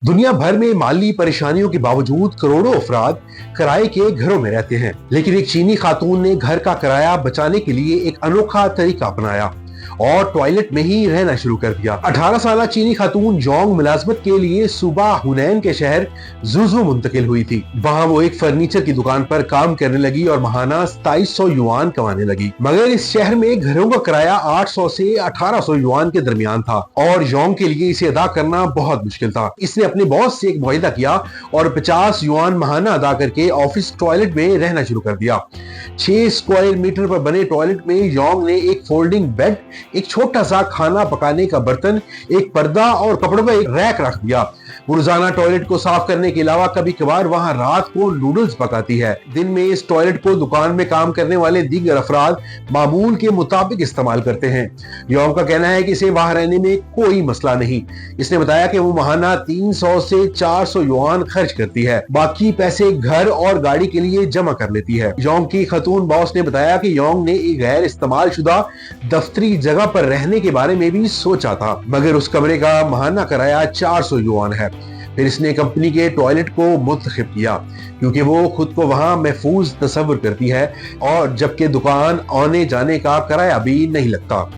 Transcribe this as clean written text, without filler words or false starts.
दुनिया भर में माली परेशानियों के बावजूद करोड़ों अफराद किराए के घरों में रहते हैं, लेकिन एक चीनी खातून ने घर का किराया बचाने के लिए एक अनोखा तरीका अपनाया और टॉयलेट में ही रहना शुरू कर दिया। 18 साल चीनी खातून जोंग मुलाजमत के लिए सूबा हुनैन के शहर जुजू मुंतकिल हुई थी। वहां वो एक फर्नीचर की दुकान पर काम करने लगी और महाना 2700 युआन कमाने लगी। मगर इस शहर में घरों का किराया 800 से 1800 युआन के दरमियान था और जोंग के लिए इसे अदा करना बहुत मुश्किल था। इसने अपने बॉस से एक मुआहिदा किया और 50 युआन महाना अदा करके ऑफिस टॉयलेट में रहना शुरू कर दिया। 6 स्क्वायर मीटर पर बने टॉयलेट में योंग ने एक फोल्डिंग बेड, एक छोटा सा खाना पकाने का बर्तन, एक पर्दा और कपड़ों का एक रैक रख दिया। रोजाना टॉयलेट को साफ करने के अलावा कभी कभार वहां रात को नूडल्स पकाती है। दिन में इस टॉयलेट को दुकान में काम करने वाले दीगर अफराद मामूल के मुताबिक इस्तेमाल करते हैं। योंग का कहना है कि इसे वहां रहने में कोई मसला नहीं। इसने बताया कि वो महाना 300 से 400 युआन खर्च करती है, बाकी पैसे घर और गाड़ी के लिए जमा कर लेती है। योंग की खातून बॉस ने बताया कि योंग ने एक गैर इस्तेमाल शुदा दफ्तरी जगह पर रहने के बारे में भी सोचा था, मगर उस कमरे का महाना किराया 400 युआन है। फिर इसने कंपनी के टॉयलेट को मुंतखब किया क्योंकि वो खुद को वहां महफूज तस्वर करती है और जबकि दुकान आने जाने का किराया भी नहीं लगता।